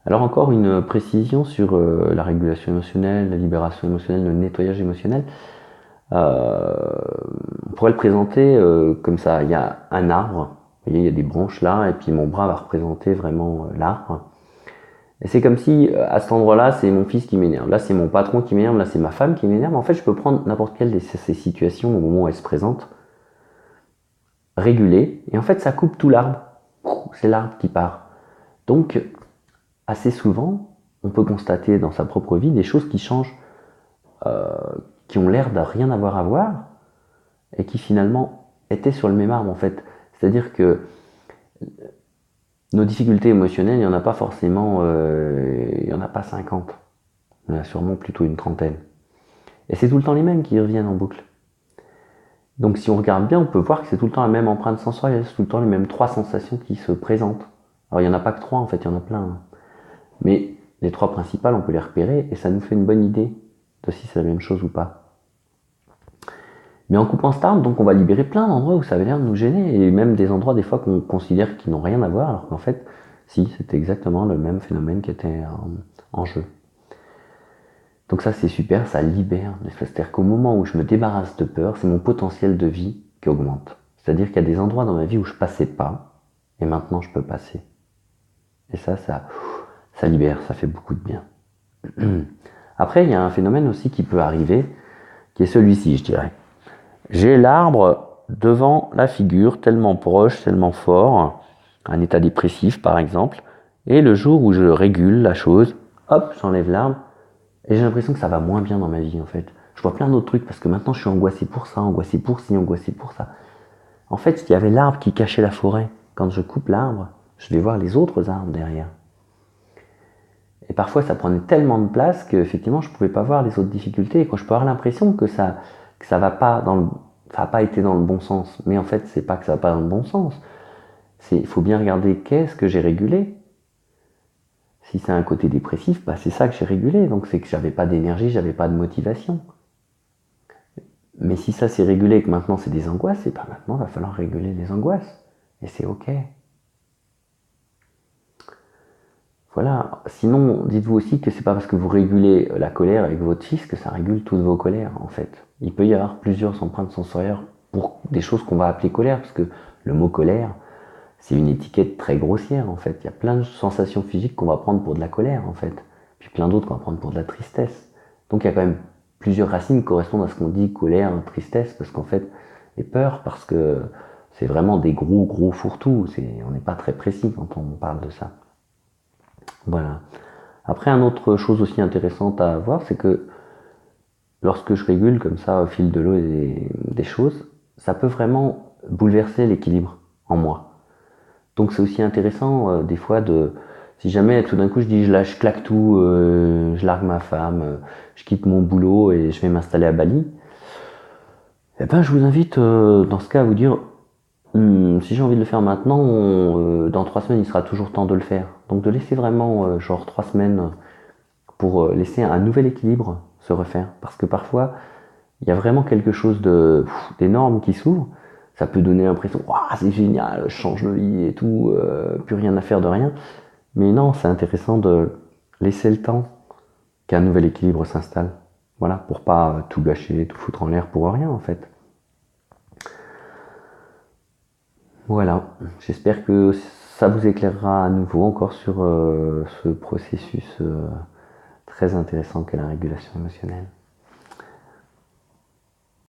Alors encore une précision sur la régulation émotionnelle, la libération émotionnelle, le nettoyage émotionnel. Euh, on pourrait le présenter comme ça. Il y a un arbre, vous voyez, il y a des branches là, et puis mon bras va représenter vraiment l'arbre. Et c'est comme si à cet endroit-là, c'est mon fils qui m'énerve, là c'est mon patron qui m'énerve, là c'est ma femme qui m'énerve. En fait, je peux prendre n'importe quelle de ces situations au moment où elles se présentent, réguler, et en fait ça coupe tout l'arbre. C'est l'arbre qui part. Donc, assez souvent, on peut constater dans sa propre vie des choses qui changent, qui ont l'air de rien avoir à voir, et qui finalement étaient sur le même arbre en fait. C'est-à-dire que nos difficultés émotionnelles, il n'y en a pas forcément, il n'y en a pas 50. Il y en a sûrement plutôt une trentaine. Et c'est tout le temps les mêmes qui reviennent en boucle. Donc si on regarde bien, on peut voir que c'est tout le temps la même empreinte sensorielle, c'est tout le temps les mêmes trois sensations qui se présentent. Alors il n'y en a pas que trois en fait, il y en a plein. Mais les trois principales, on peut les repérer et ça nous fait une bonne idée de si c'est la même chose ou pas. Mais en coupant cet arbre, donc on va libérer plein d'endroits où ça avait l'air de nous gêner, et même des endroits des fois qu'on considère qu'ils n'ont rien à voir, alors qu'en fait, si, c'était exactement le même phénomène qui était en jeu. Donc ça c'est super, ça libère. C'est-à-dire qu'au moment où je me débarrasse de peur, c'est mon potentiel de vie qui augmente. C'est-à-dire qu'il y a des endroits dans ma vie où je passais pas, et maintenant je peux passer. Et ça libère, ça fait beaucoup de bien. Après, il y a un phénomène aussi qui peut arriver, qui est celui-ci, je dirais. J'ai l'arbre devant la figure, tellement proche, tellement fort, un état dépressif par exemple, et le jour où je régule la chose, hop, j'enlève l'arbre, et j'ai l'impression que ça va moins bien dans ma vie en fait. Je vois plein d'autres trucs parce que maintenant je suis angoissé pour ça, angoissé pour ci, angoissé pour ça. En fait, il y avait l'arbre qui cachait la forêt. Quand je coupe l'arbre, je vais voir les autres arbres derrière. Et parfois, ça prenait tellement de place qu'effectivement, je ne pouvais pas voir les autres difficultés. Et quand je peux avoir l'impression que ça va pas ça n'a pas été dans le bon sens. Mais en fait, c'est pas que ça va pas dans le bon sens. Il faut bien regarder qu'est-ce que j'ai régulé. Si c'est un côté dépressif, bah c'est ça que j'ai régulé. Donc c'est que j'avais pas d'énergie, j'avais pas de motivation. Mais si ça c'est régulé et que maintenant c'est des angoisses, et bah maintenant il va falloir réguler les angoisses. Et c'est ok. Voilà. Sinon, dites-vous aussi que c'est pas parce que vous régulez la colère avec votre fils que ça régule toutes vos colères, en fait. Il peut y avoir plusieurs empreintes sensorielles pour des choses qu'on va appeler colère, parce que le mot colère, c'est une étiquette très grossière, en fait. Il y a plein de sensations physiques qu'on va prendre pour de la colère, en fait. Puis plein d'autres qu'on va prendre pour de la tristesse. Donc il y a quand même plusieurs racines qui correspondent à ce qu'on dit colère, tristesse, parce qu'en fait, et peur, parce que c'est vraiment des gros fourre-tout. On n'est pas très précis quand on parle de ça. Voilà. Après, une autre chose aussi intéressante à voir, c'est que lorsque je régule comme ça au fil de l'eau des choses, ça peut vraiment bouleverser l'équilibre en moi. Donc c'est aussi intéressant des fois si jamais tout d'un coup je dis je claque tout, je largue ma femme, je quitte mon boulot et je vais m'installer à Bali, eh ben je vous invite dans ce cas à vous dire si j'ai envie de le faire maintenant, dans 3 semaines il sera toujours temps de le faire. Donc de laisser vraiment genre 3 semaines pour laisser un nouvel équilibre se refaire. Parce que parfois, il y a vraiment quelque chose d'énorme qui s'ouvre. Ça peut donner l'impression, waouh, c'est génial, je change de vie et tout, plus rien à faire de rien. Mais non, c'est intéressant de laisser le temps qu'un nouvel équilibre s'installe. Voilà, pour pas tout gâcher, tout foutre en l'air pour rien en fait. Voilà, j'espère que ça vous éclairera à nouveau encore sur ce processus très intéressant qu'est la régulation émotionnelle.